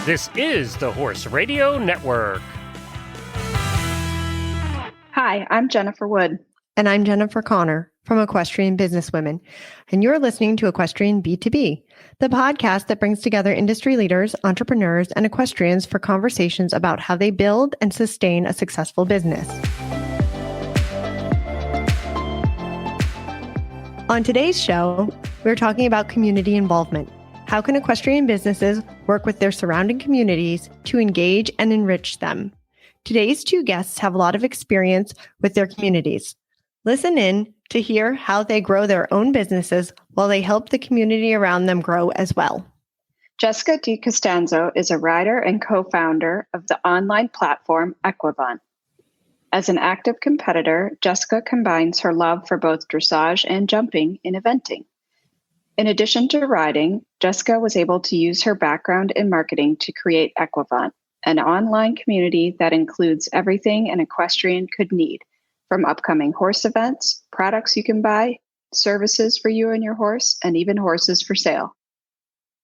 This is the Horse Radio Network. Hi, I'm Jennifer Wood. And I'm Jennifer Connor from Equestrian Businesswomen. And you're listening to Equestrian B2B, the podcast that brings together industry leaders, entrepreneurs, and equestrians for conversations about how they build and sustain a successful business. On today's show, we're talking about community involvement. How can equestrian businesses work with their surrounding communities to engage and enrich them? Today's two guests have a lot of experience with their communities. Listen in to hear how they grow their own businesses while they help the community around them grow as well. Jessica DiCostanzo is a rider and co-founder of the online platform Equestrian. As an active competitor, Jessica combines her love for both dressage and jumping in eventing. In addition to riding, Jessica was able to use her background in marketing to create Equestrian, an online community that includes everything an equestrian could need, from upcoming horse events, products you can buy, services for you and your horse, and even horses for sale.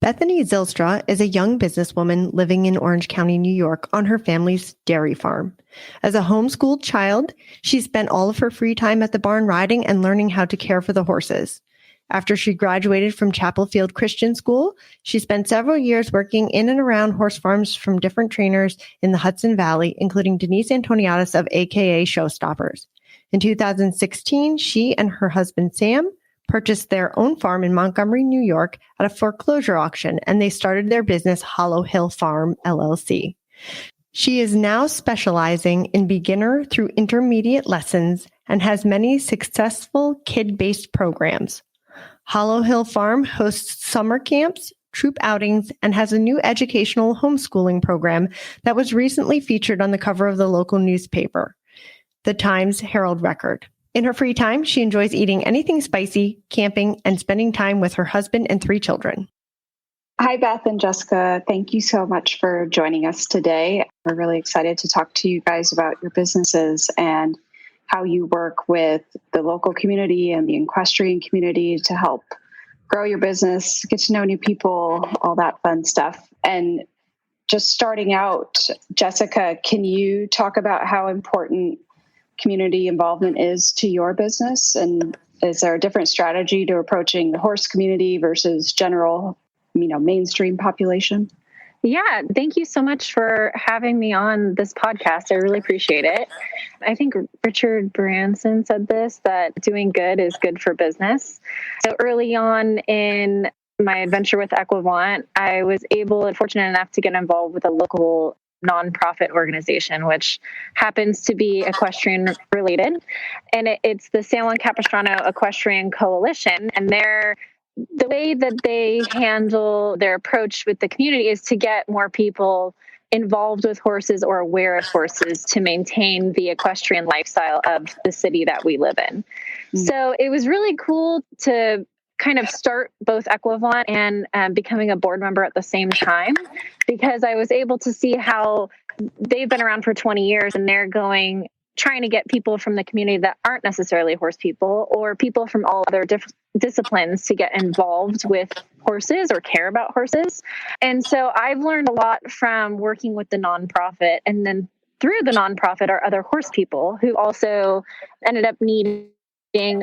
Bethany Zylstra is a young businesswoman living in Orange County, New York, on her family's dairy farm. As a homeschooled child, she spent all of her free time at the barn riding and learning how to care for the horses. After she graduated from Chapel Field Christian School, she spent several years working in and around horse farms from different trainers in the Hudson Valley, including Denise Antoniadis of AKA Showstoppers. In 2016, she and her husband, Sam, purchased their own farm in Montgomery, New York at a foreclosure auction, and they started their business Hollow Hill Farm, LLC. She is now specializing in beginner through intermediate lessons and has many successful kid-based programs. Hollow Hill Farm hosts summer camps, troop outings, and has a new educational homeschooling program that was recently featured on the cover of the local newspaper, the Times Herald Record. In her free time, she enjoys eating anything spicy, camping, and spending time with her husband and 3 children. Hi, Beth and Jessica. Thank you so much for joining us today. We're really excited to talk to you guys about your businesses and how you work with the local community and the equestrian community to help grow your business, get to know new people, all that fun stuff. And just starting out, Jessica, can you talk about how important community involvement is to your business? And is there a different strategy to approaching the horse community versus general, mainstream population? Yeah, thank you so much for having me on this podcast. I really appreciate it. I think Richard Branson said this, that doing good is good for business. So early on in my adventure with Equestrian, I was able and fortunate enough to get involved with a local nonprofit organization, which happens to be equestrian related. And it's the San Juan Capistrano Equestrian Coalition. And the way that they handle their approach with the community is to get more people involved with horses or aware of horses to maintain the equestrian lifestyle of the city that we live in. So it was really cool to kind of start both Equestrian and becoming a board member at the same time, because I was able to see how they've been around for 20 years and they're trying to get people from the community that aren't necessarily horse people or people from all other disciplines to get involved with horses or care about horses. And so I've learned a lot from working with the nonprofit, and then through the nonprofit are other horse people who also ended up needing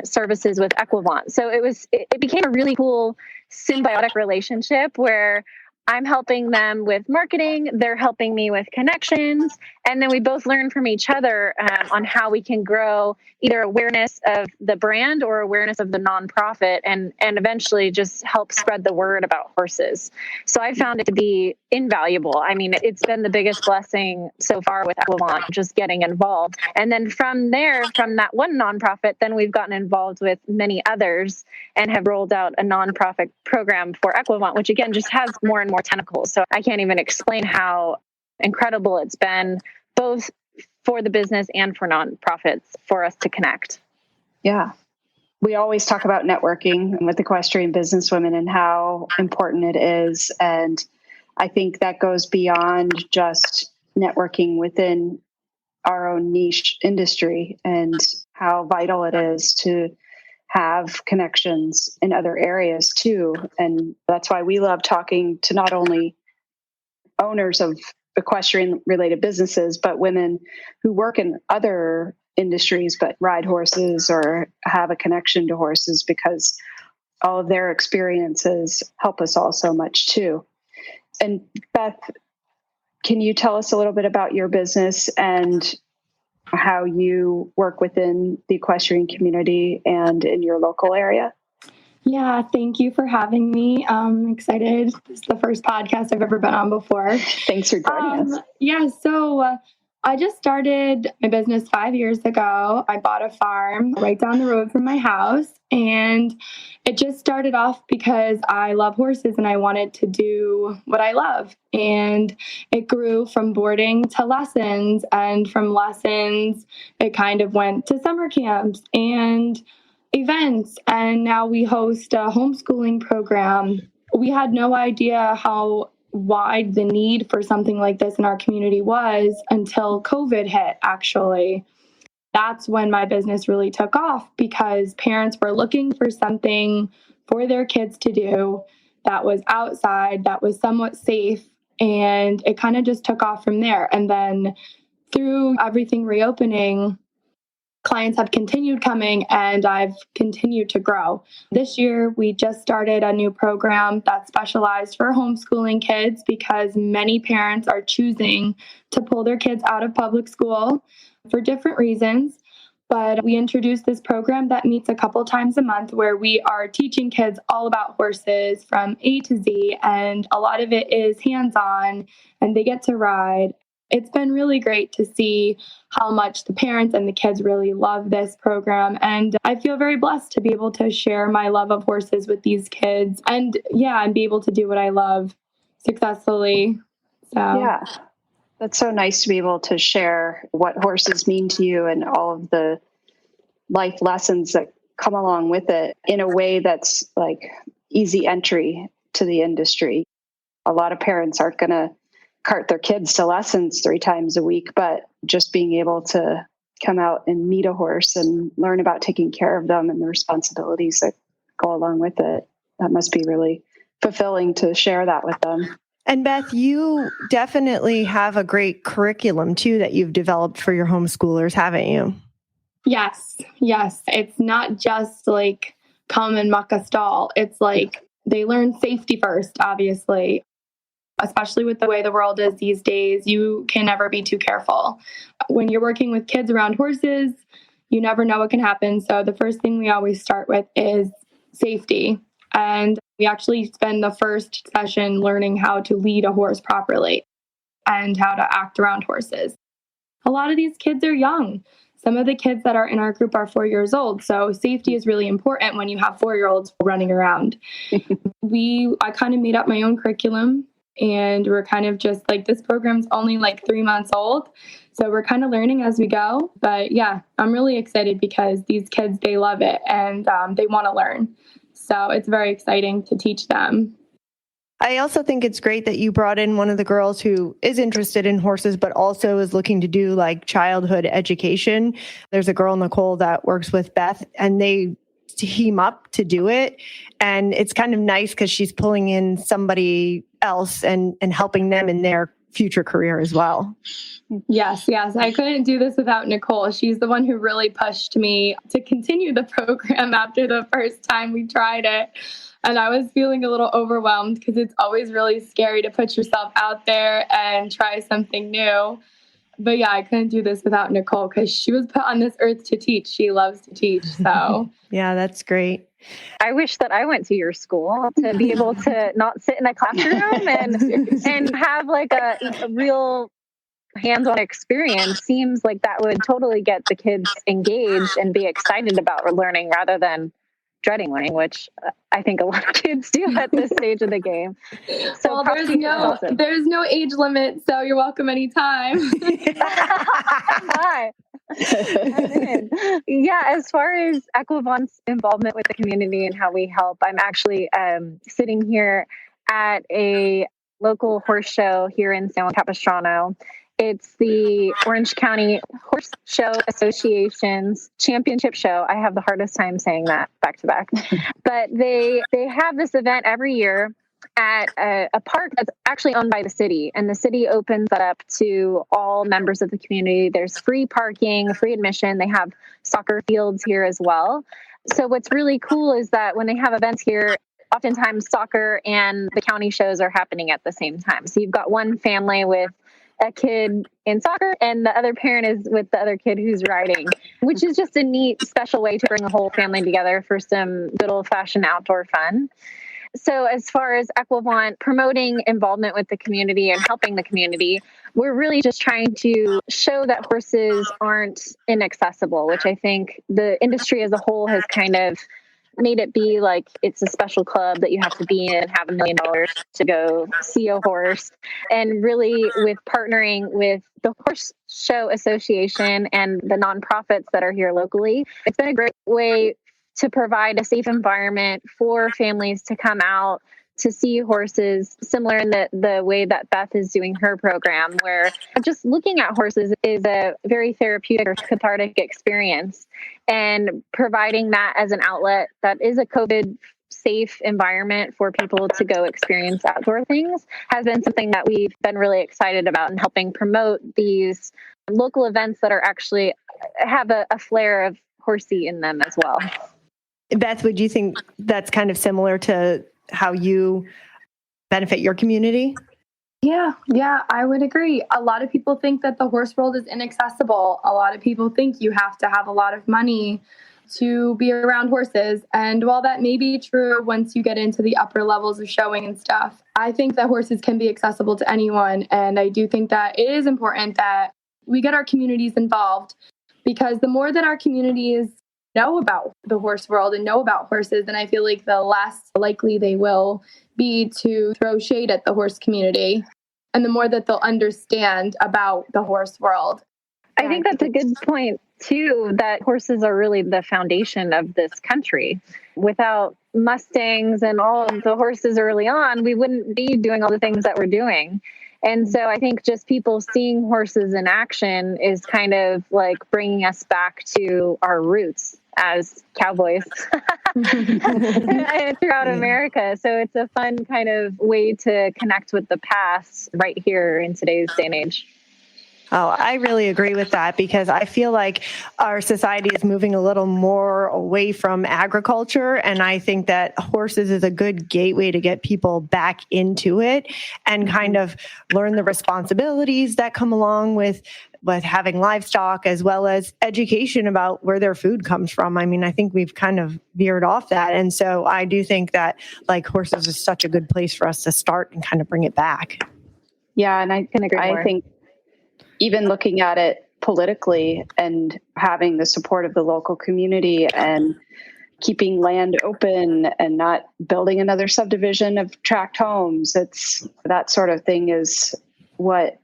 services with Equestrian. So it became a really cool symbiotic relationship where I'm helping them with marketing, they're helping me with connections, and then we both learn from each other on how we can grow either awareness of the brand or awareness of the nonprofit, and eventually just help spread the word about horses. So I found it to be invaluable. I mean, it's been the biggest blessing so far with Equestrian, just getting involved. And then from there, from that one nonprofit, then we've gotten involved with many others and have rolled out a nonprofit program for Equestrian, which again just has more and more tentacles. So I can't even explain how incredible it's been, both for the business and for nonprofits, for us to connect. Yeah. We always talk about networking with equestrian businesswomen and how important it is. And I think that goes beyond just networking within our own niche industry, and how vital it is to have connections in other areas too. And that's why we love talking to not only owners of equestrian related businesses, but women who work in other industries but ride horses or have a connection to horses, because all of their experiences help us all so much too. And Beth, can you tell us a little bit about your business and how you work within the equestrian community and in your local area? Yeah, thank you for having me. I'm excited. This is the first podcast I've ever been on before. Thanks for joining us. Yeah, so I just started my business 5 years ago. I bought a farm right down the road from my house, and it just started off because I love horses and I wanted to do what I love. And it grew from boarding to lessons, and from lessons, it kind of went to summer camps and events, and now we host a homeschooling program. We had no idea how wide the need for something like this in our community was until COVID hit, actually. That's when my business really took off, because parents were looking for something for their kids to do that was outside, that was somewhat safe, and it kind of just took off from there. And then through everything reopening, clients have continued coming, and I've continued to grow. This year, we just started a new program that's specialized for homeschooling kids, because many parents are choosing to pull their kids out of public school for different reasons. But we introduced this program that meets a couple times a month, where we are teaching kids all about horses from A to Z, and a lot of it is hands-on, and they get to ride. It's been really great to see how much the parents and the kids really love this program. And I feel very blessed to be able to share my love of horses with these kids and be able to do what I love successfully. So yeah, that's so nice to be able to share what horses mean to you and all of the life lessons that come along with it in a way that's like easy entry to the industry. A lot of parents aren't going to cart their kids to lessons 3 times a week, but just being able to come out and meet a horse and learn about taking care of them and the responsibilities that go along with it, that must be really fulfilling to share that with them. And Beth, you definitely have a great curriculum too that you've developed for your homeschoolers, haven't you? Yes. It's not just like come and muck a stall. It's like they learn safety first, obviously. Especially with the way the world is these days, you can never be too careful. When you're working with kids around horses, you never know what can happen. So the first thing we always start with is safety. And we actually spend the first session learning how to lead a horse properly and how to act around horses. A lot of these kids are young. Some of the kids that are in our group are 4 years old. So safety is really important when you have 4-year-olds running around. I kind of made up my own curriculum. And we're kind of just like, this program's only like 3 months old. So we're kind of learning as we go. But yeah, I'm really excited because these kids, they love it and they want to learn. So it's very exciting to teach them. I also think it's great that you brought in one of the girls who is interested in horses, but also is looking to do like childhood education. There's a girl, Nicole, that works with Beth, and they team up to do it. And it's kind of nice because she's pulling in somebody else and helping them in their future career as well. Yes. I couldn't do this without Nicole. She's the one who really pushed me to continue the program after the first time we tried it. And I was feeling a little overwhelmed because it's always really scary to put yourself out there and try something new. But yeah, I couldn't do this without Nicole because she was put on this earth to teach. She loves to teach. So yeah, that's great. I wish that I went to your school to be able to not sit in a classroom and have like a real hands-on experience. Seems like that would totally get the kids engaged and be excited about learning rather than dreading learning, which I think a lot of kids do at this stage of the game. So well, there's no age limit, so you're welcome anytime. Hi. Yeah, as far as Equivant's involvement with the community and how we help, I'm actually sitting here at a local horse show here in San Juan Capistrano. It's the Orange County Horse Show Association's championship show. I have the hardest time saying that back to back. But they have this event every year at a park that's actually owned by the city, and the city opens that up to all members of the community. There's free parking, free admission. They have soccer fields here as well. So what's really cool is that when they have events here, oftentimes soccer and the county shows are happening at the same time. So you've got one family with a kid in soccer and the other parent is with the other kid who's riding, which is just a neat, special way to bring the whole family together for some good old-fashioned outdoor fun. So as far as Equevant promoting involvement with the community and helping the community, we're really just trying to show that horses aren't inaccessible, which I think the industry as a whole has kind of made it be like it's a special club that you have to be in and have $1 million to go see a horse. And really with partnering with the Horse Show Association and the nonprofits that are here locally, it's been a great way to provide a safe environment for families to come out to see horses, similar in the way that Beth is doing her program, where just looking at horses is a very therapeutic or cathartic experience. And providing that as an outlet that is a COVID safe environment for people to go experience outdoor things has been something that we've been really excited about, and helping promote these local events that are actually have a flair of horsey in them as well. Beth, would you think that's kind of similar to how you benefit your community? Yeah, I would agree. A lot of people think that the horse world is inaccessible. A lot of people think you have to have a lot of money to be around horses. And while that may be true once you get into the upper levels of showing and stuff, I think that horses can be accessible to anyone. And I do think that it is important that we get our communities involved, because the more that our communities know about the horse world and know about horses, and I feel like the less likely they will be to throw shade at the horse community, and the more that they'll understand about the horse world. I think that's a good point too, that horses are really the foundation of this country. Without Mustangs and all of the horses early on, we wouldn't be doing all the things that we're doing. And so I think just people seeing horses in action is kind of like bringing us back to our roots as cowboys throughout America. So it's a fun kind of way to connect with the past right here in today's day and age. Oh, I really agree with that, because I feel like our society is moving a little more away from agriculture. And I think that horses is a good gateway to get people back into it and kind of learn the responsibilities that come along with having livestock, as well as education about where their food comes from. I mean, I think we've kind of veered off that. And so I do think that like horses is such a good place for us to start and kind of bring it back. Yeah. And I think even looking at it politically and having the support of the local community and keeping land open and not building another subdivision of tract homes, it's that sort of thing is what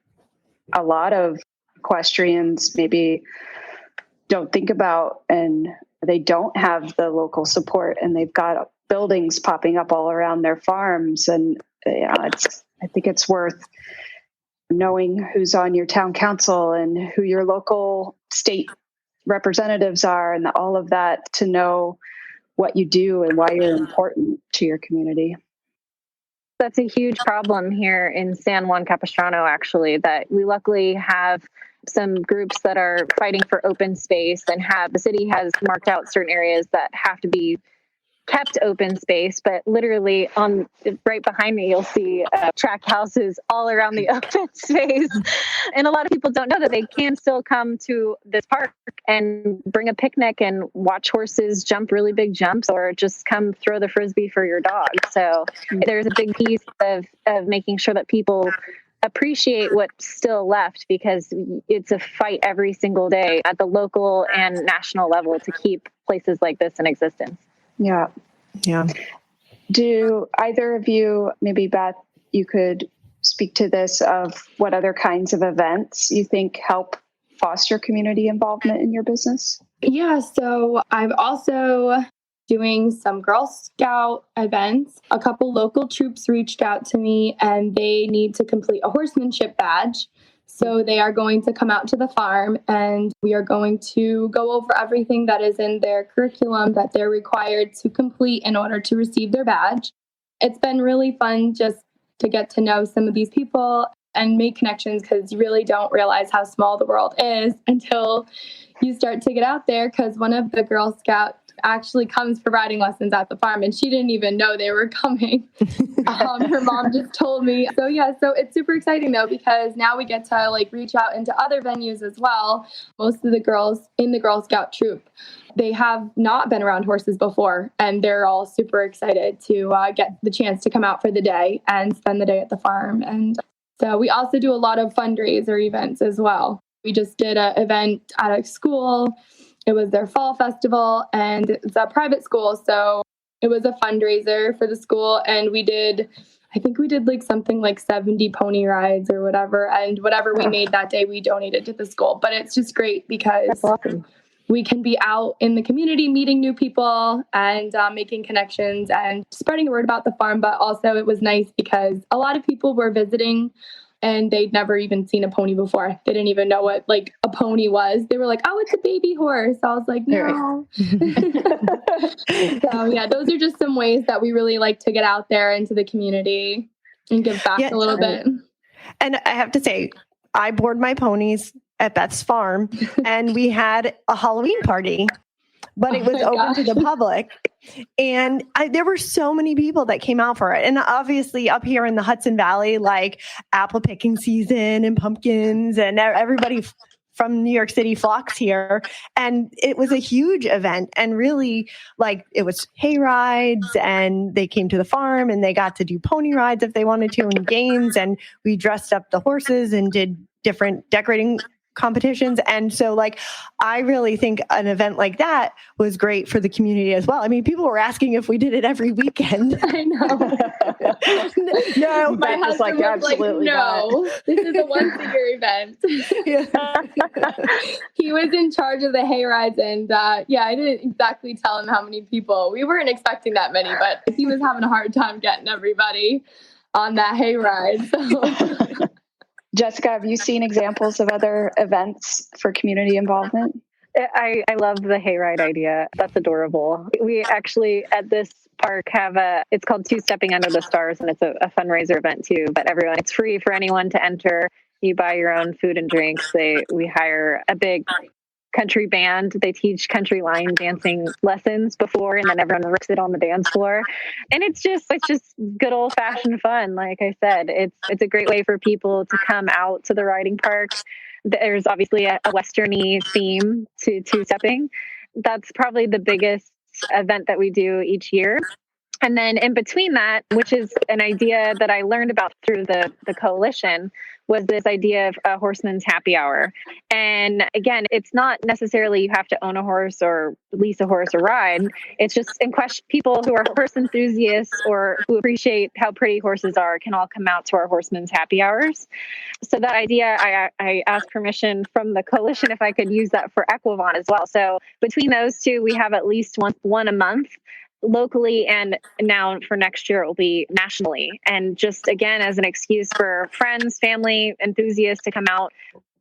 a lot of equestrians maybe don't think about, and they don't have the local support, and they've got buildings popping up all around their farms. And I think it's worth knowing who's on your town council and who your local state representatives are and all of that, to know what you do and why you're important to your community. That's a huge problem here in San Juan Capistrano, actually, that we luckily have some groups that are fighting for open space, and the city has marked out certain areas that have to be kept open space, but literally right behind me, you'll see track houses all around the open space. And a lot of people don't know that they can still come to this park and bring a picnic and watch horses jump really big jumps, or just come throw the Frisbee for your dog. So there's a big piece of making sure that people appreciate what's still left, because it's a fight every single day at the local and national level to keep places like this in existence. Yeah. Do either of you, maybe Beth, you could speak to this, of what other kinds of events you think help foster community involvement in your business? Yeah, so I'm also doing some Girl Scout events. A couple local troops reached out to me, and they need to complete a horsemanship badge. So they are going to come out to the farm, and we are going to go over everything that is in their curriculum that they're required to complete in order to receive their badge. It's been really fun just to get to know some of these people and make connections, because you really don't realize how small the world is until you start to get out there. Because one of the Girl Scouts actually comes for riding lessons at the farm, and she didn't even know they were coming. Her mom just told me. So it's super exciting though, because now we get to like reach out into other venues as well. Most of the girls in the Girl Scout troop, they have not been around horses before, and they're all super excited to get the chance to come out for the day and spend the day at the farm. And so we also do a lot of fundraiser events as well. We just did an event at a school. It was their fall festival, and it's a private school. So it was a fundraiser for the school. And I think we did like something like 70 pony rides or whatever. And whatever we made that day, we donated to the school. But it's just great because we can be out in the community meeting new people and making connections and spreading the word about the farm. But also it was nice because a lot of people were visiting and they'd never even seen a pony before. They didn't even know what like a pony was. They were like, oh, it's a baby horse. I was like, no. So yeah, those are just some ways that we really like to get out there into the community and give back a little bit. And I have to say, I board my ponies at Beth's farm, and we had a Halloween party, but it was open to the public. And there were so many people that came out for it. And obviously up here in the Hudson Valley, like apple picking season and pumpkins, and everybody from New York City flocks here. And it was a huge event, and really like it was hay rides, and they came to the farm and they got to do pony rides if they wanted to, and games. And we dressed up the horses and did different decorating competitions. And so like, I really think an event like that was great for the community as well. I mean, people were asking if we did it every weekend. I know. No, my husband was absolutely like, no, this is a once a year event. He was in charge of the hay rides, and I didn't exactly tell him how many people. We weren't expecting that many, but he was having a hard time getting everybody on that hay ride. So. Jessica, have you seen examples of other events for community involvement? I love the hayride idea. That's adorable. We actually at this park have it's called Two Stepping Under the Stars, and it's a fundraiser event too. But it's free for anyone to enter. You buy your own food and drinks. We hire a big country band. They teach country line dancing lessons before, and then everyone rips it on the dance floor. And it's just good old fashioned fun. Like I said, it's a great way for people to come out to the riding park. There's obviously a Western-y theme to two-stepping. That's probably the biggest event that we do each year. And then in between that, which is an idea that I learned about through the coalition, was this idea of a horseman's happy hour. And again, it's not necessarily you have to own a horse or lease a horse or ride. It's just people who are horse enthusiasts or who appreciate how pretty horses are can all come out to our horseman's happy hours. So that idea, I asked permission from the coalition if I could use that for Equivon as well. So between those two, we have at least one a month, locally, and now for next year it will be nationally. And just again, as an excuse for friends, family, enthusiasts to come out,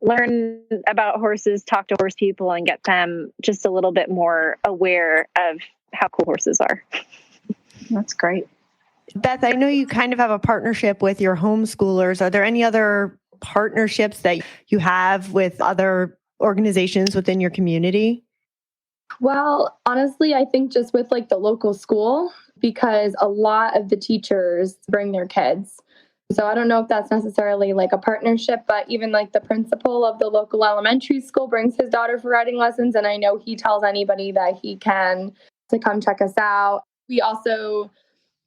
learn about horses, talk to horse people, and get them just a little bit more aware of how cool horses are. That's great. Beth, I know you kind of have a partnership with your homeschoolers. Are there any other partnerships that you have with other organizations within your community? Well, honestly, I think just with like the local school, because a lot of the teachers bring their kids. So I don't know if that's necessarily like a partnership, but even like the principal of the local elementary school brings his daughter for riding lessons. And I know he tells anybody that he can to come check us out. We also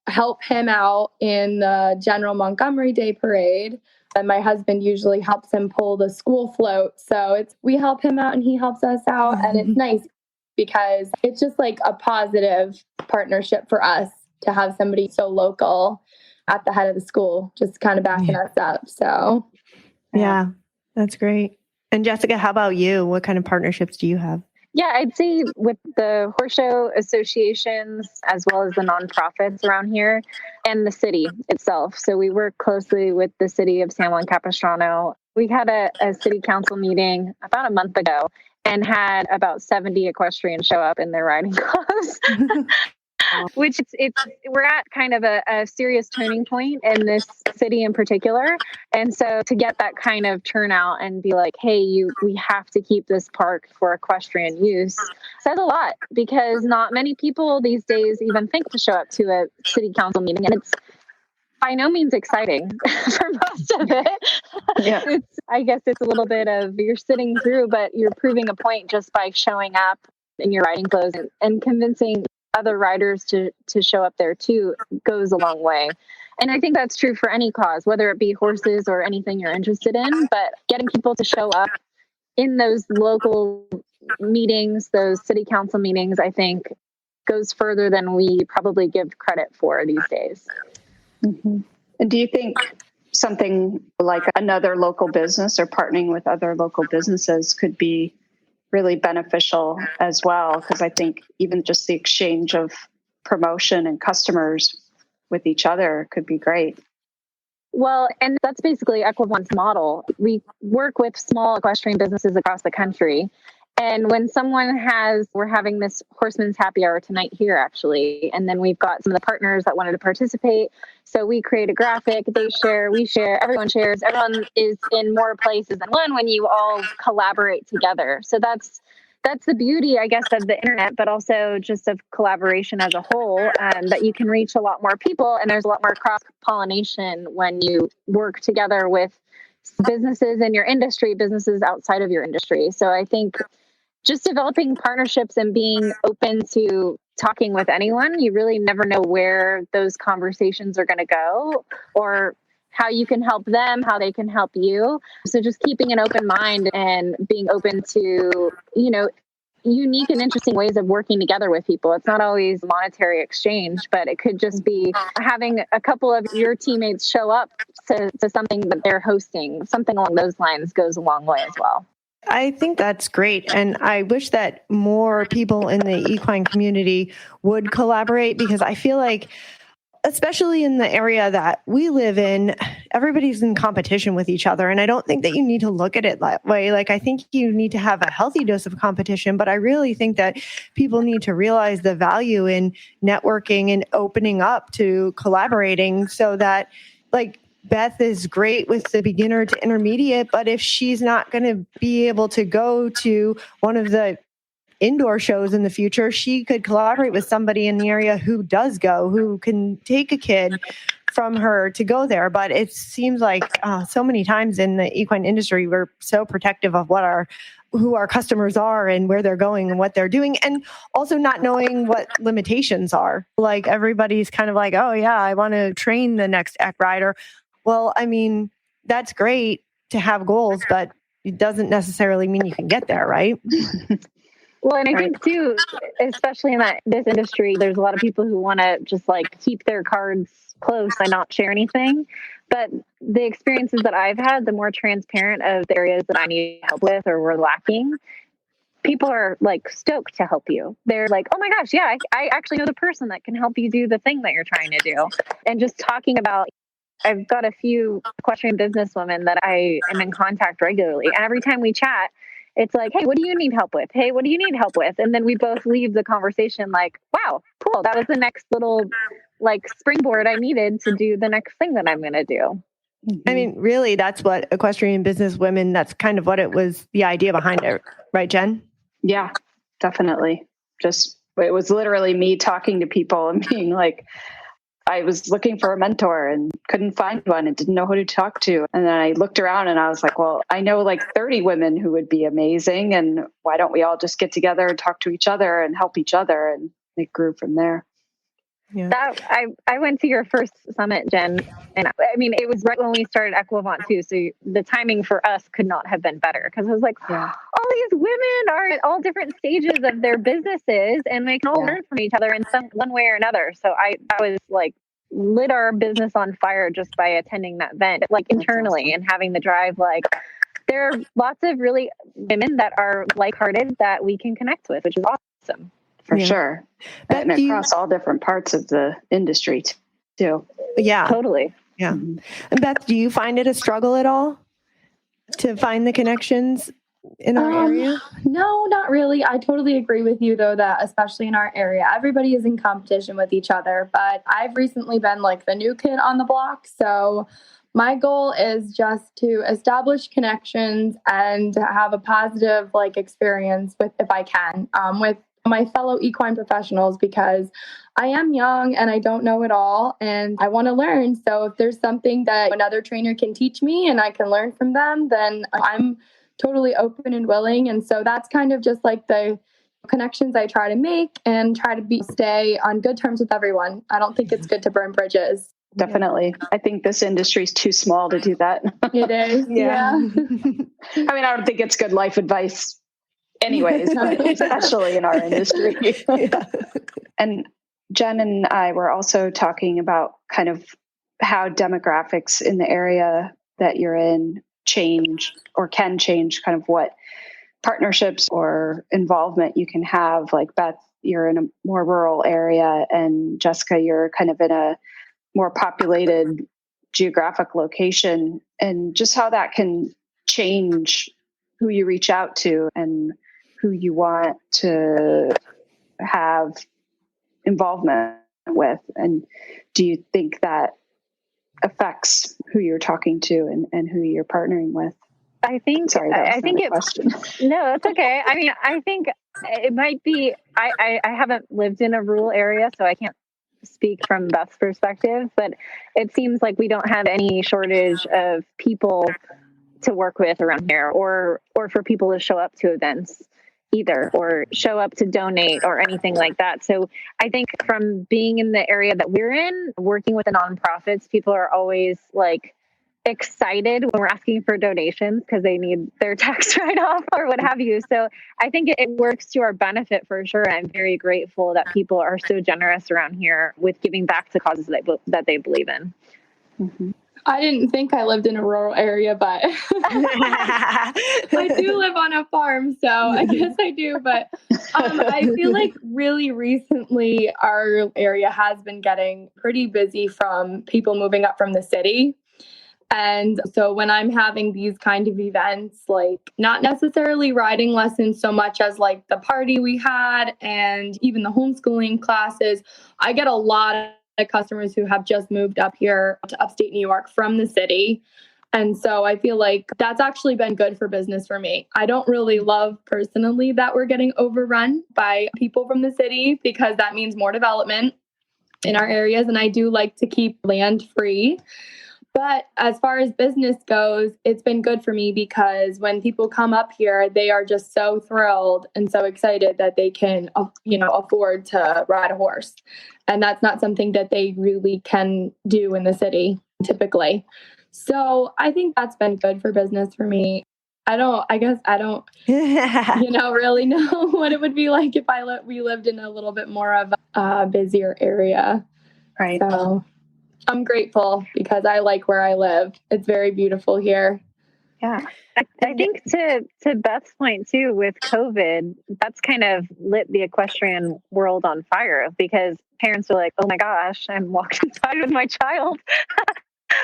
help him out in the General Montgomery Day Parade. And my husband usually helps him pull the school float. So we help him out and he helps us out. And it's nice because it's just like a positive partnership for us to have somebody so local at the head of the school, just kind of backing us up. So, yeah, that's great. And Jessica, how about you? What kind of partnerships do you have? Yeah, I'd say with the horse show associations, as well as the nonprofits around here and the city itself. So we work closely with the city of San Juan Capistrano. We had a city council meeting about a month ago and had about 70 equestrians show up in their riding clothes. which we're at kind of a serious turning point in this city in particular. And so to get that kind of turnout and be like, hey, we have to keep this park for equestrian use says a lot, because not many people these days even think to show up to a city council meeting. And it's by no means exciting for most of it. Yeah. I guess it's a little bit of you're sitting through, but you're proving a point just by showing up in your riding clothes and convincing other riders to show up there too goes a long way. And I think that's true for any cause, whether it be horses or anything you're interested in, but getting people to show up in those local meetings, those city council meetings, I think goes further than we probably give credit for these days. Mm-hmm. And do you think something like another local business or partnering with other local businesses could be really beneficial as well? Because I think even just the exchange of promotion and customers with each other could be great. Well, and that's basically Equestrian's model. We work with small equestrian businesses across the country. And when we're having this Horseman's Happy Hour tonight here, actually, and then we've got some of the partners that wanted to participate. So we create a graphic, they share, we share, everyone shares, everyone is in more places than one when you all collaborate together. So that's the beauty, I guess, of the internet, but also just of collaboration as a whole, that you can reach a lot more people. And there's a lot more cross-pollination when you work together with businesses in your industry, businesses outside of your industry. So I think just developing partnerships and being open to talking with anyone, you really never know where those conversations are going to go or how you can help them, how they can help you. So just keeping an open mind and being open to, unique and interesting ways of working together with people. It's not always monetary exchange, but it could just be having a couple of your teammates show up to something that they're hosting. Something along those lines goes a long way as well. I think that's great. And I wish that more people in the equine community would collaborate, because I feel like, especially in the area that we live in, everybody's in competition with each other. And I don't think that you need to look at it that way. Like, I think you need to have a healthy dose of competition, but I really think that people need to realize the value in networking and opening up to collaborating, so that, like, Beth is great with the beginner to intermediate, but if she's not going to be able to go to one of the indoor shows in the future, she could collaborate with somebody in the area who does go, who can take a kid from her to go there. But it seems like so many times in the equine industry, we're so protective of who our customers are and where they're going and what they're doing, and also not knowing what limitations are. Like, everybody's kind of like, oh yeah, I want to train the next eq rider. Well, I mean, that's great to have goals, but it doesn't necessarily mean you can get there, right? Well, and I think too, especially in this industry, there's a lot of people who want to just like keep their cards close and not share anything. But the experiences that I've had, the more transparent of the areas that I need help with or were lacking, people are like stoked to help you. They're like, oh my gosh, yeah, I actually know the person that can help you do the thing that you're trying to do. And just talking about, I've got a few equestrian businesswomen that I am in contact regularly. And every time we chat, it's like, hey, what do you need help with? Hey, what do you need help with? And then we both leave the conversation like, wow, cool. That was the next little like springboard I needed to do the next thing that I'm going to do. I mean, really, that's what equestrian business women, that's kind of what it was, the idea behind it. Right, Jen? Yeah, definitely. It was literally me talking to people and being like, I was looking for a mentor and couldn't find one and didn't know who to talk to. And then I looked around and I was like, well, I know like 30 women who would be amazing. And why don't we all just get together and talk to each other and help each other? And it grew from there. Yeah. I went to your first summit, Jen, and I mean, it was right when we started Equivant too. So the timing for us could not have been better, because I was like, all these women are at all different stages of their businesses and they can all learn from each other in one way or another. So I was like, lit our business on fire just by attending that event, like internally, and having the drive. Like, there are lots of really women that are like-hearted that we can connect with, which is awesome. For sure. And across all different parts of the industry too. Yeah. Totally. Yeah. And Beth, do you find it a struggle at all to find the connections in our area? No, not really. I totally agree with you, though, that especially in our area, everybody is in competition with each other. But I've recently been like the new kid on the block. So my goal is just to establish connections and to have a positive like experience with, if I can, with my fellow equine professionals, because I am young and I don't know it all and I want to learn. So if there's something that another trainer can teach me and I can learn from them, then I'm totally open and willing. And so that's kind of just like the connections I try to make and try to stay on good terms with everyone. I don't think it's good to burn bridges. Definitely. I think this industry is too small to do that. It is. Yeah. I mean, I don't think it's good life advice anyways, but especially in our industry. And Jen and I were also talking about kind of how demographics in the area that you're in change or can change kind of what partnerships or involvement you can have. Like Beth, you're in a more rural area, and Jessica, you're kind of in a more populated geographic location, and just how that can change who you reach out to and who you want to have involvement with. And do you think that affects who you're talking to and who you're partnering with? I think, Sorry, that was I think a question. No, it's okay. I mean, I think it might be, I haven't lived in a rural area, so I can't speak from Beth's perspective, but it seems like we don't have any shortage of people to work with around here, or for people to show up to events either, or show up to donate or anything like that. So I think from being in the area that we're in, working with the nonprofits, people are always like excited when we're asking for donations because they need their tax write-off or what have you. So I think it works to our benefit for sure. I'm very grateful that people are so generous around here with giving back to causes that they believe in. Mm-hmm. I didn't think I lived in a rural area, but I do live on a farm, so I guess I do. But I feel like really recently our area has been getting pretty busy from people moving up from the city. And so when I'm having these kind of events, like not necessarily riding lessons so much as like the party we had and even the homeschooling classes, I get a lot of customers who have just moved up here to upstate New York from the city. And so I feel like that's actually been good for business for me. I don't really love personally that we're getting overrun by people from the city, because that means more development in our areas. And I do like to keep land free. But as far as business goes, it's been good for me, because when people come up here, they are just so thrilled and so excited that they can, afford to ride a horse. And that's not something that they really can do in the city typically. So I think that's been good for business for me. I guess I don't, really know what it would be like if we lived in a little bit more of a busier area. Right. So I'm grateful because I like where I live. It's very beautiful here. Yeah. I think to Beth's point too, with COVID, that's kind of lit the equestrian world on fire, because parents are like, oh my gosh, I'm walking inside with my child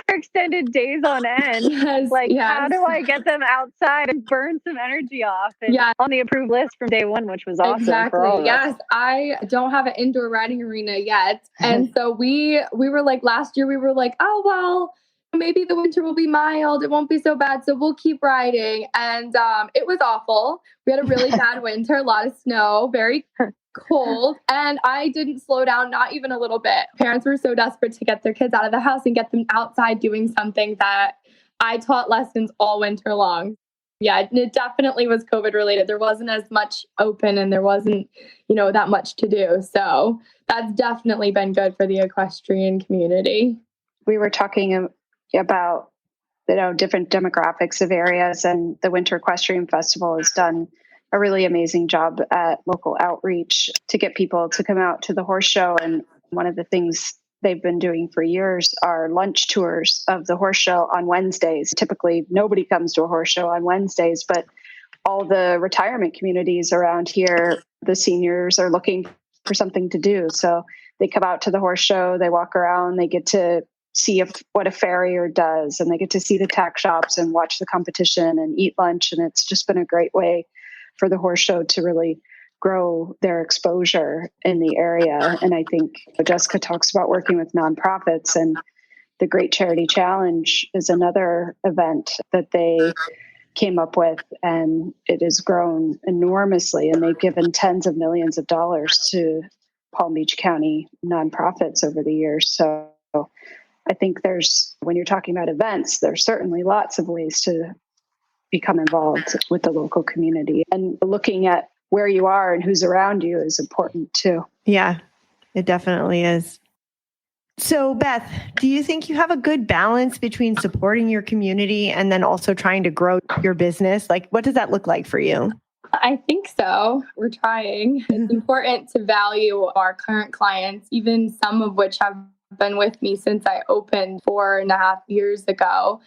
for extended days on end. Yes, how do I get them outside and burn some energy off? And on the approved list from day one, which was awesome. Exactly. For all of yes. us. I don't have an indoor riding arena yet. And so we were like, last year we were like, oh, well, maybe the winter will be mild. It won't be so bad. So we'll keep riding. And it was awful. We had a really bad winter, a lot of snow, very cold. And I didn't slow down, not even a little bit. Parents were so desperate to get their kids out of the house and get them outside doing something that I taught lessons all winter long. Yeah, it definitely was COVID related. There wasn't as much open and there wasn't, that much to do. So that's definitely been good for the equestrian community. We were talking about, different demographics of areas, and the Winter Equestrian Festival has done a really amazing job at local outreach to get people to come out to the horse show. And one of the things they've been doing for years are lunch tours of the horse show on Wednesdays. Typically, nobody comes to a horse show on Wednesdays, but all the retirement communities around here, the seniors are looking for something to do. So they come out to the horse show, they walk around, they get to see what a farrier does, and they get to see the tack shops and watch the competition and eat lunch. And it's just been a great way for the horse show to really grow their exposure in the area. And I think Jessica talks about working with nonprofits, and the Great Charity Challenge is another event that they came up with, and it has grown enormously, and they've given tens of millions of dollars to Palm Beach County nonprofits over the years. So I think when you're talking about events, there's certainly lots of ways to become involved with the local community, and looking at where you are and who's around you is important too. Yeah, it definitely is. So, Beth, do you think you have a good balance between supporting your community and then also trying to grow your business? Like, what does that look like for you? I think so. We're trying. It's important to value our current clients, even some of which have been with me since I opened 4.5 years ago,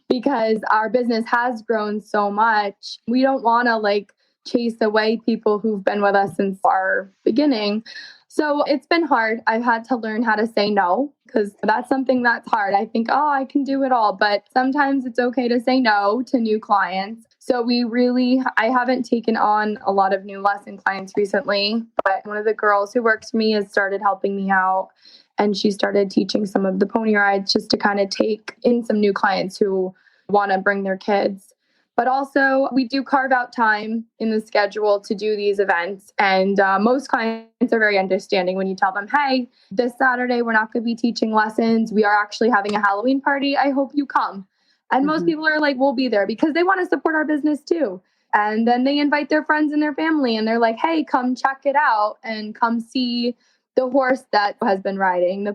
because our business has grown so much. We don't want to chase away people who've been with us since our beginning. So it's been hard. I've had to learn how to say no, because that's something that's hard. I think, I can do it all. But sometimes it's okay to say no to new clients. So I haven't taken on a lot of new lesson clients recently, but one of the girls who works for me has started helping me out. And she started teaching some of the pony rides just to kind of take in some new clients who want to bring their kids. But also, we do carve out time in the schedule to do these events. And most clients are very understanding when you tell them, hey, this Saturday, we're not going to be teaching lessons. We are actually having a Halloween party. I hope you come. And most people are like, we'll be there, because they want to support our business too. And then they invite their friends and their family, and they're like, hey, come check it out and come see the horse that has been riding.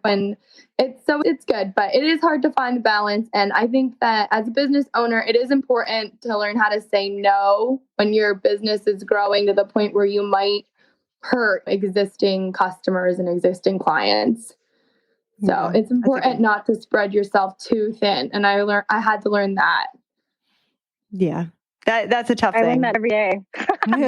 It's good, but it is hard to find the balance. And I think that as a business owner, it is important to learn how to say no when your business is growing to the point where you might hurt existing customers and existing clients. So it's important not to spread yourself too thin. And I had to learn that. Yeah. That's a tough thing. I learn that every day. And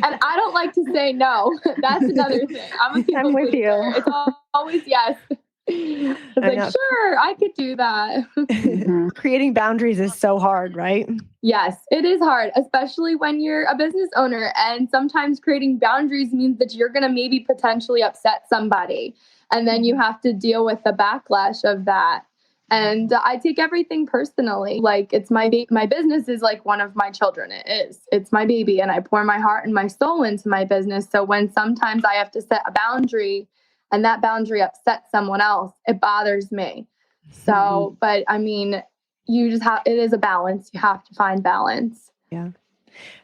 I don't like to say no. That's another thing. I'm with you. It's always yes. It's like, sure, I could do that. Creating boundaries is so hard, right? Yes, it is hard, especially when you're a business owner. And sometimes creating boundaries means that you're going to maybe potentially upset somebody. And then you have to deal with the backlash of that. And I take everything personally. Like, it's my business is like one of my children. It's my baby, and I pour my heart and my soul into my business. So when sometimes I have to set a boundary and that boundary upsets someone else, it bothers me. So, but I mean, it is a balance. You have to find balance. Yeah.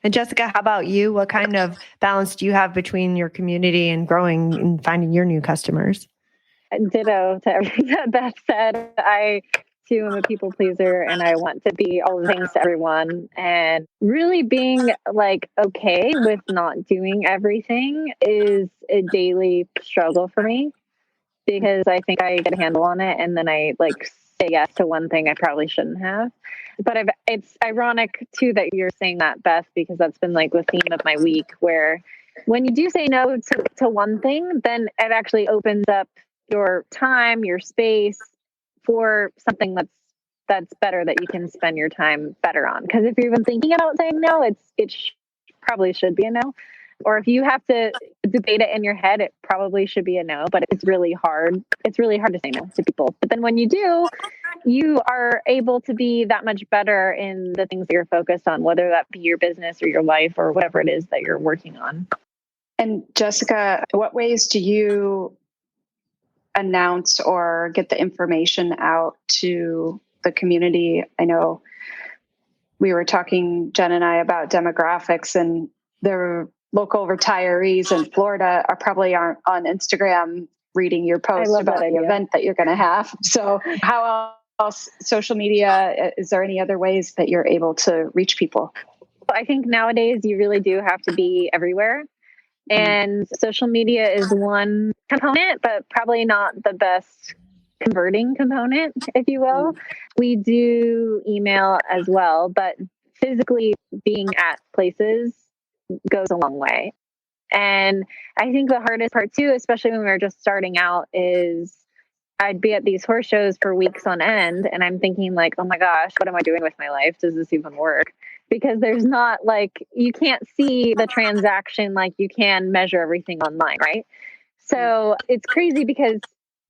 And Jessica, how about you? What kind of balance do you have between your community and growing and finding your new customers? Ditto to everything that Beth said. I too am a people pleaser, and I want to be all the things to everyone. And really being okay with not doing everything is a daily struggle for me, because I think I get a handle on it, and then I say yes to one thing I probably shouldn't have. But it's ironic too that you're saying that, Beth, because that's been the theme of my week, where when you do say no to one thing, then it actually opens up your time, your space for something that's better, that you can spend your time better on. Because if you're even thinking about saying no, it probably should be a no. Or if you have to debate it in your head, it probably should be a no. But it's really hard. It's really hard to say no to people. But then when you do, you are able to be that much better in the things that you're focused on, whether that be your business or your life or whatever it is that you're working on. And Jessica, what ways do you announce or get the information out to the community? I know we were talking, Jen and I, about demographics, and the local retirees in Florida aren't on Instagram reading your post about the event that you're going to have. So how else, social media, is there any other ways that you're able to reach people? I think nowadays you really do have to be everywhere. And social media is one component, but probably not the best converting component, if you will. We do email as well, but physically being at places goes a long way. And I think the hardest part too, especially when we're just starting out, is I'd be at these horse shows for weeks on end, and I'm thinking like, oh my gosh, what am I doing with my life? Does this even work? Because there's not like, you can't see the transaction like you can measure everything online, right? So it's crazy because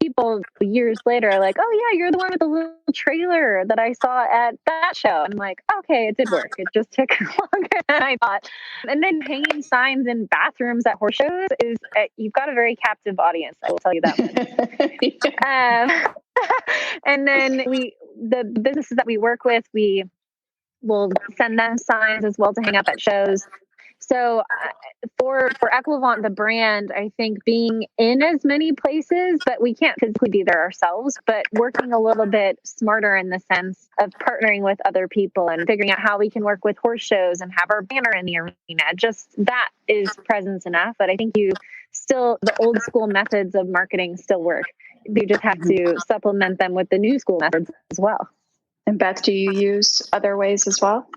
people years later are like, oh yeah, you're the one with the little trailer that I saw at that show. And I'm like, okay, it did work. It just took longer than I thought. And then hanging signs in bathrooms at horse shows is, you've got a very captive audience. I will tell you that much. And then the businesses that we work with, we will send them signs as well to hang up at shows. So for Equevant, the brand, I think being in as many places, but we can't physically be there ourselves, but working a little bit smarter in the sense of partnering with other people and figuring out how we can work with horse shows and have our banner in the arena. Just that is presence enough. But I think the old school methods of marketing still work. You just have to supplement them with the new school methods as well. And Beth, do you use other ways as well?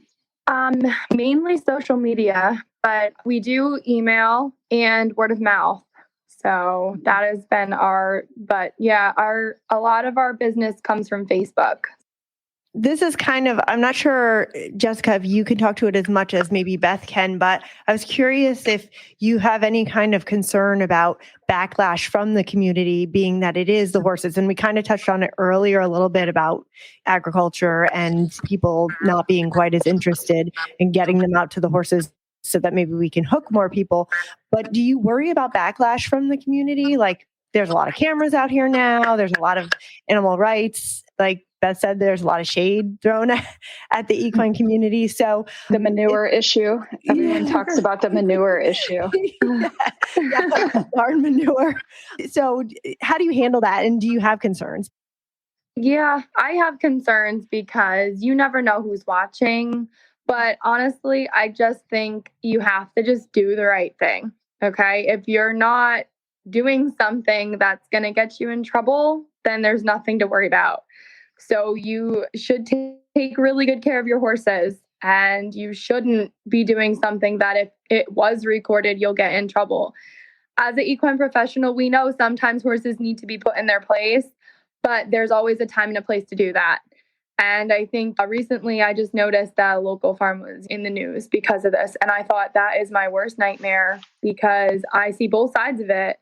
Mainly social media, but we do email and word of mouth. So that has been a lot of our business comes from Facebook. This is kind of, I'm not sure, Jessica, if you can talk to it as much as maybe Beth can, but I was curious if you have any kind of concern about backlash from the community, being that it is the horses. And we kind of touched on it earlier a little bit about agriculture and people not being quite as interested in getting them out to the horses so that maybe we can hook more people. But do you worry about backlash from the community? Like, there's a lot of cameras out here now. There's a lot of animal rights. Like Beth said, there's a lot of shade thrown at the equine community. So the manure issue, everyone talks about the manure issue. Barn manure. So how do you handle that? And do you have concerns? Yeah, I have concerns because you never know who's watching. But honestly, I just think you have to just do the right thing. Okay. If you're not doing something that's going to get you in trouble, then there's nothing to worry about. So you should take really good care of your horses, and you shouldn't be doing something that if it was recorded, you'll get in trouble. As an equine professional, we know sometimes horses need to be put in their place, but there's always a time and a place to do that. And I think recently I just noticed that a local farm was in the news because of this. And I thought that is my worst nightmare because I see both sides of it.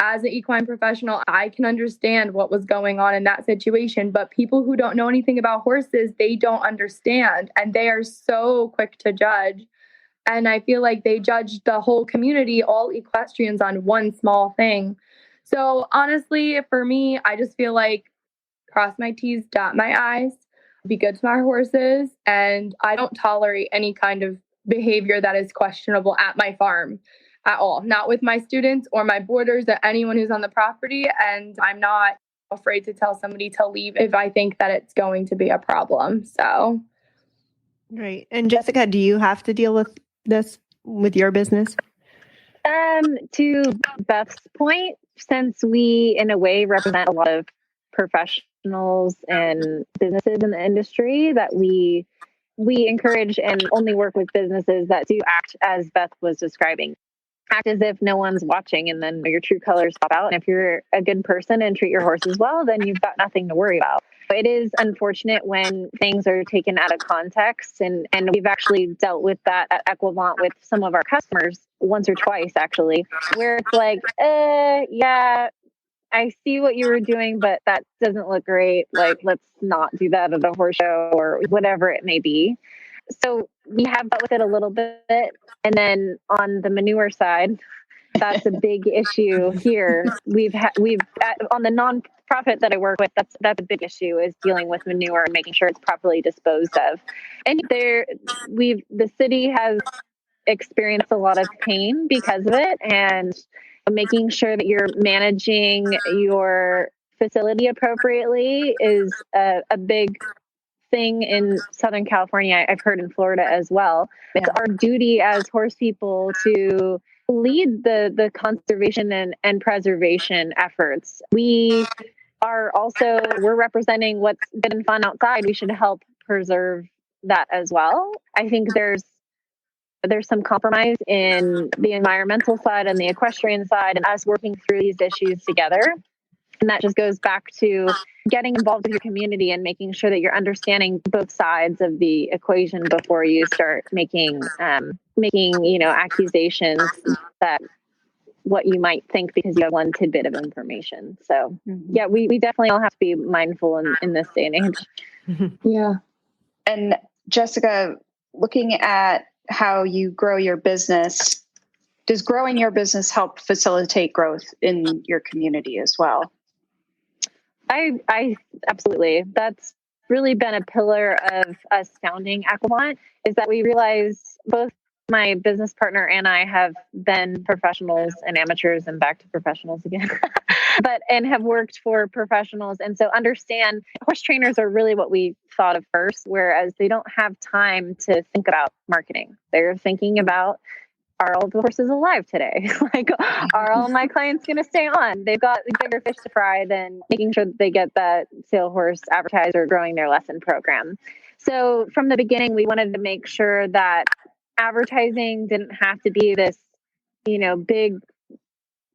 As an equine professional, I can understand what was going on in that situation, but people who don't know anything about horses, they don't understand, and they are so quick to judge. And I feel like they judge the whole community, all equestrians, on one small thing. So honestly, for me, I just feel like cross my T's, dot my I's, be good to my horses, and I don't tolerate any kind of behavior that is questionable at my farm. At all, not with my students or my boarders or anyone who's on the property. And I'm not afraid to tell somebody to leave if I think that it's going to be a problem. So. Right. And Jessica, do you have to deal with this with your business? To Beth's point, since we in a way represent a lot of professionals and businesses in the industry, that we encourage and only work with businesses that do act as Beth was describing. Act as if no one's watching, and then your true colors pop out. And if you're a good person and treat your horses well, then you've got nothing to worry about. It is unfortunate when things are taken out of context, and we've actually dealt with that at Equevant with some of our customers once or twice, actually, where it's like, yeah, I see what you were doing, but that doesn't look great. Like, let's not do that at a horse show or whatever it may be. So we have dealt with it a little bit. And then on the manure side, that's a big issue here. We've on the nonprofit that I work with, that's a big issue, is dealing with manure and making sure it's properly disposed of. And the city has experienced a lot of pain because of it, and making sure that you're managing your facility appropriately is a big thing in Southern California. I've heard in Florida as well. It's our duty as horse people to lead the conservation and preservation efforts. We're representing what's good and fun outside. We should help preserve that as well. I think there's some compromise in the environmental side and the equestrian side, and us working through these issues together. And that just goes back to getting involved with your community and making sure that you're understanding both sides of the equation before you start making accusations that what you might think because you have one tidbit of information. So yeah, we definitely all have to be mindful in this day and age. Yeah. And Jessica, looking at how you grow your business, does growing your business help facilitate growth in your community as well? I absolutely. That's really been a pillar of us founding Aquavant, is that we realize both my business partner and I have been professionals and amateurs and back to professionals again, and have worked for professionals. And so understand horse trainers are really what we thought of first, whereas they don't have time to think about marketing. They're thinking about, are all the horses alive today? Like, are all my clients going to stay on? They've got bigger fish to fry than making sure that they get that sale horse advertised or growing their lesson program. So from the beginning, we wanted to make sure that advertising didn't have to be this, big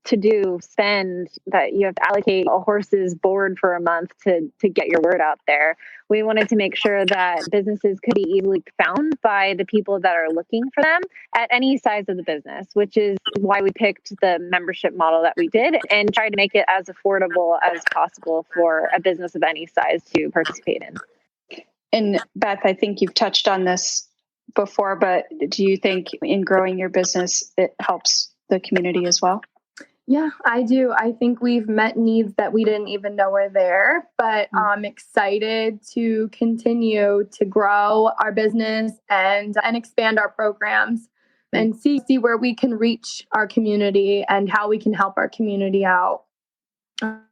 to-do spend that you have to allocate a horse's board for a month to get your word out there. We wanted to make sure that businesses could be easily found by the people that are looking for them at any size of the business, which is why we picked the membership model that we did and tried to make it as affordable as possible for a business of any size to participate in. And Beth, I think you've touched on this before, but do you think in growing your business, it helps the community as well? Yeah, I do. I think we've met needs that we didn't even know were there, but I'm excited to continue to grow our business and expand our programs and see where we can reach our community and how we can help our community out.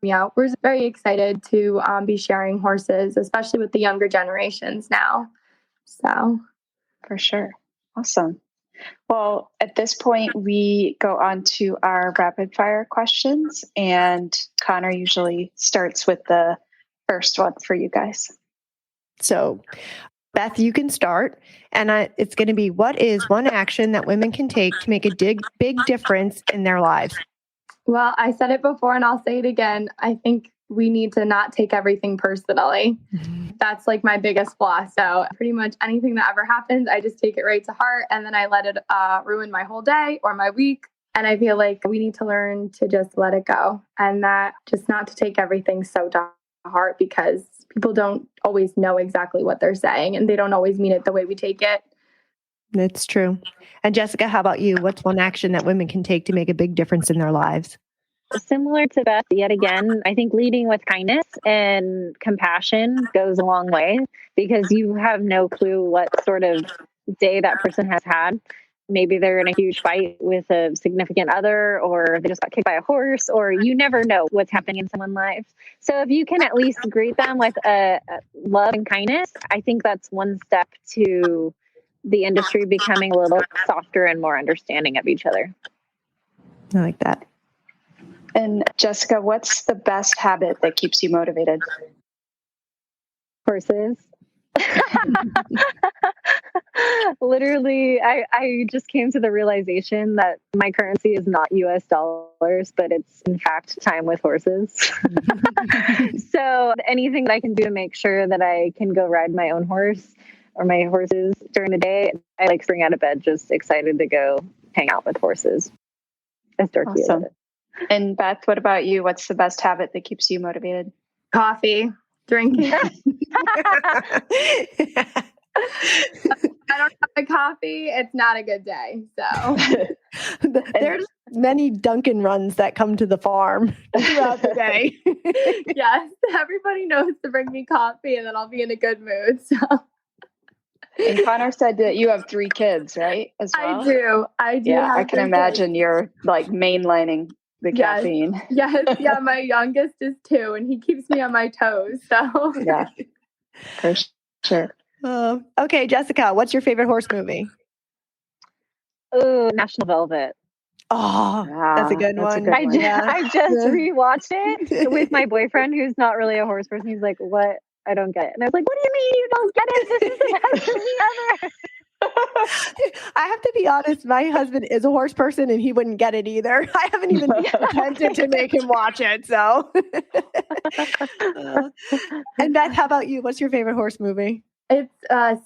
We're very excited to be sharing horses, especially with the younger generations now. So, for sure. Awesome. Well, at this point, we go on to our rapid fire questions, and Connor usually starts with the first one for you guys. So, Beth, you can start, and it's going to be, what is one action that women can take to make a big difference in their lives? Well, I said it before and I'll say it again. I think we need to not take everything personally. That's like my biggest flaw. So pretty much anything that ever happens, I just take it right to heart and then I let it ruin my whole day or my week. And I feel like we need to learn to just let it go and that just not to take everything so to heart, because people don't always know exactly what they're saying and they don't always mean it the way we take it. That's true. And Jessica, how about you? What's one action that women can take to make a big difference in their lives? Similar to Beth, yet again, I think leading with kindness and compassion goes a long way, because you have no clue what sort of day that person has had. Maybe they're in a huge fight with a significant other, or they just got kicked by a horse, or you never know what's happening in someone's life. So if you can at least greet them with love and kindness, I think that's one step to the industry becoming a little softer and more understanding of each other. I like that. And Jessica, what's the best habit that keeps you motivated? Horses. Literally, I just came to the realization that my currency is not US dollars, but it's in fact time with horses. So anything that I can do to make sure that I can go ride my own horse or my horses during the day, I like spring out of bed just excited to go hang out with horses. As dorky as it. And Beth, what about you? What's the best habit that keeps you motivated? Coffee, drinking. I don't have a coffee. It's not a good day. So there's many Dunkin' runs that come to the farm throughout the day. Yes, everybody knows to bring me coffee and then I'll be in a good mood. So. And Connor said that you have 3 kids, right? As well? I do. Yeah, I can imagine you're like mainlining the caffeine. Yes. Yeah. My youngest is 2 and he keeps me on my toes. So yeah, for sure. Okay, Jessica, what's your favorite horse movie? Oh, National Velvet. Oh, that's a good one. I just rewatched it with my boyfriend, who's not really a horse person. He's like, "What? I don't get it." And I was like, "What do you mean you don't get it? This is the best movie ever." I have to be honest, my husband is a horse person and he wouldn't get it either. I haven't even attempted to make him watch it. So, and Beth, how about you? What's your favorite horse movie? It's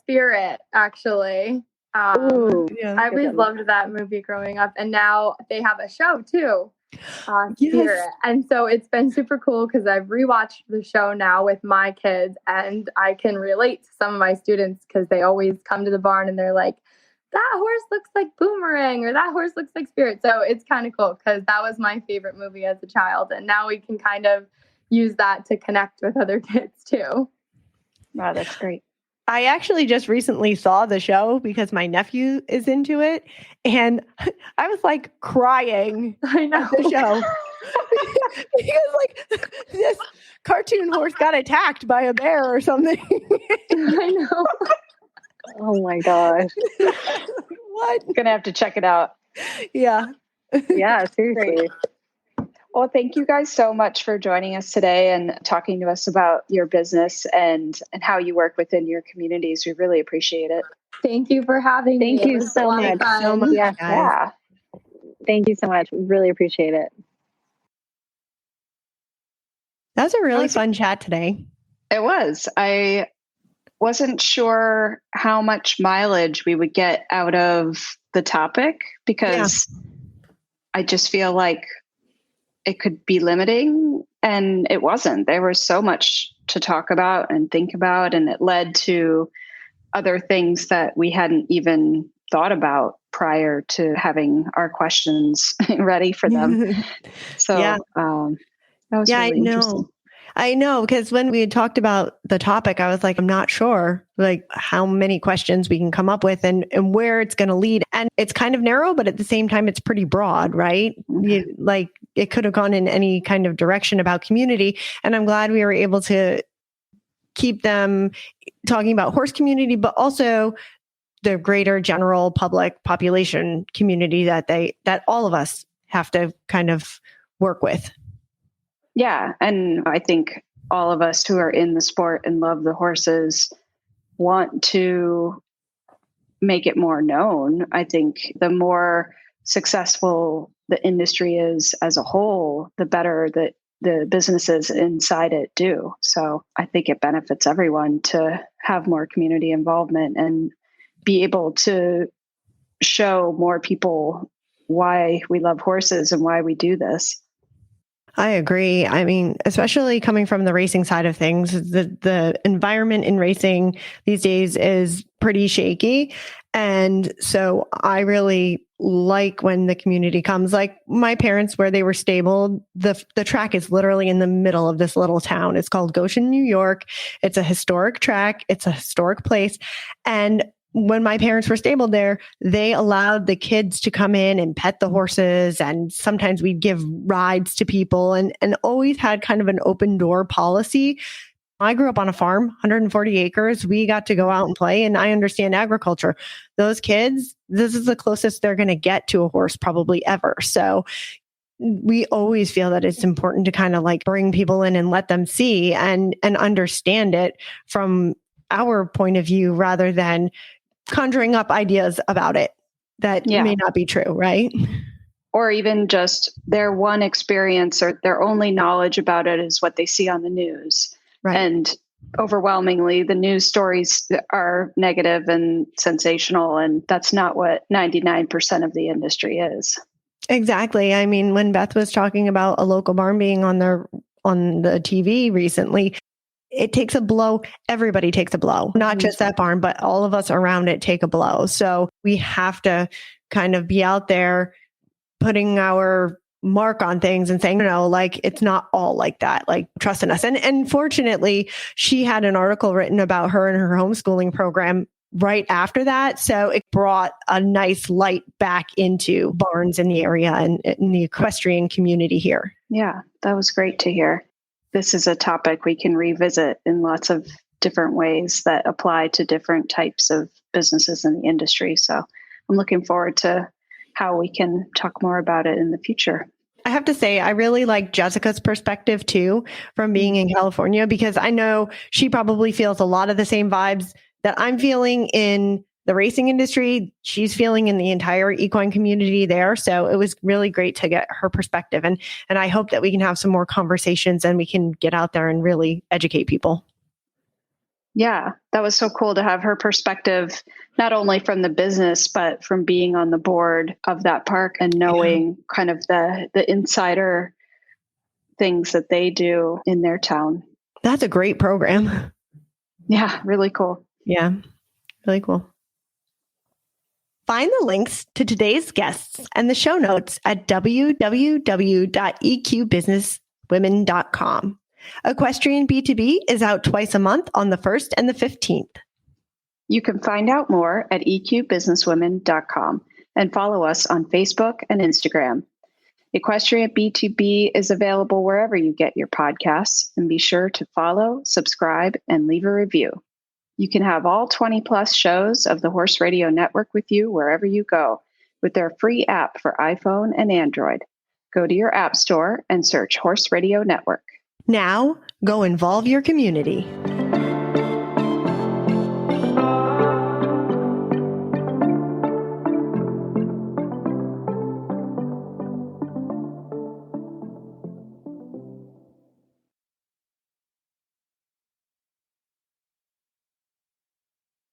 Spirit, actually. Ooh, I always loved that movie growing up, and now they have a show too, Spirit. Yes. And so it's been super cool because I've rewatched the show now with my kids, and I can relate to some of my students because they always come to the barn and they're like, that horse looks like Boomerang, or that horse looks like Spirit. So it's kind of cool because that was my favorite movie as a child, and now we can kind of use that to connect with other kids too. Wow, that's great. I actually just recently saw the show because my nephew is into it, and I was like crying I know. at the show because like this cartoon horse got attacked by a bear or something. I know. oh my gosh. What? Gonna have to check it out. Yeah. Yeah, seriously. Well, thank you guys so much for joining us today and talking to us about your business and how you work within your communities. We really appreciate it. Thank you for having me. Thank you It was so a lot of much. fun. So much, Yeah. guys. Yeah. Thank you so much. Really appreciate it. That was a really fun chat today. It was. I wasn't sure how much mileage we would get out of the topic because I just feel like it could be limiting, and it wasn't. There was so much to talk about and think about, and it led to other things that we hadn't even thought about prior to having our questions ready for them. So Yeah. that was Yeah, really I know. interesting. I know, because when we had talked about the topic, I was like, I'm not sure like how many questions we can come up with and where it's going to lead. And it's kind of narrow, but at the same time, it's pretty broad, right? Like it could have gone in any kind of direction about community. And I'm glad we were able to keep them talking about horse community, but also the greater general public population community that all of us have to kind of work with. Yeah. And I think all of us who are in the sport and love the horses want to make it more known. I think the more successful the industry is as a whole, the better that the businesses inside it do. So I think it benefits everyone to have more community involvement and be able to show more people why we love horses and why we do this. I agree. I mean, especially coming from the racing side of things, the environment in racing these days is pretty shaky. And so I really like when the community comes. Like my parents, where they were stabled, the track is literally in the middle of this little town. It's called Goshen, New York. It's a historic track. It's a historic place. And when my parents were stabled there, they allowed the kids to come in and pet the horses. And sometimes we'd give rides to people and always had kind of an open door policy. I grew up on a farm, 140 acres. We got to go out and play, and I understand agriculture. Those kids, this is the closest they're going to get to a horse probably ever. So we always feel that it's important to kind of like bring people in and let them see and understand it from our point of view rather than conjuring up ideas about it that may not be true, right? Or even just their one experience or their only knowledge about it is what they see on the news. Right. And overwhelmingly, the news stories are negative and sensational, and that's not what 99% of the industry is. Exactly. I mean, when Beth was talking about a local barn being on the TV recently, it takes a blow. Everybody takes a blow, not just that barn, but all of us around it take a blow. So we have to kind of be out there putting our mark on things and saying, no, like it's not all like that, like trust in us. And fortunately, she had an article written about her and her homeschooling program right after that. So it brought a nice light back into barns in the area and in the equestrian community here. Yeah, that was great to hear. This is a topic we can revisit in lots of different ways that apply to different types of businesses in the industry. So I'm looking forward to how we can talk more about it in the future. I have to say, I really like Jessica's perspective too, from being in California, because I know she probably feels a lot of the same vibes that I'm feeling in the racing industry, she's feeling in the entire equine community there. So it was really great to get her perspective. And I hope that we can have some more conversations and we can get out there and really educate people. Yeah, that was so cool to have her perspective, not only from the business, but from being on the board of that park and knowing kind of the insider things that they do in their town. That's a great program. Yeah, really cool. Yeah, really cool. Find the links to today's guests and the show notes at www.eqbusinesswomen.com. Equestrian B2B is out twice a month on the 1st and the 15th. You can find out more at eqbusinesswomen.com and follow us on Facebook and Instagram. Equestrian B2B is available wherever you get your podcasts, and be sure to follow, subscribe, and leave a review. You can have all 20 plus shows of the Horse Radio Network with you wherever you go with their free app for iPhone and Android. Go to your app store and search Horse Radio Network. Now, go involve your community.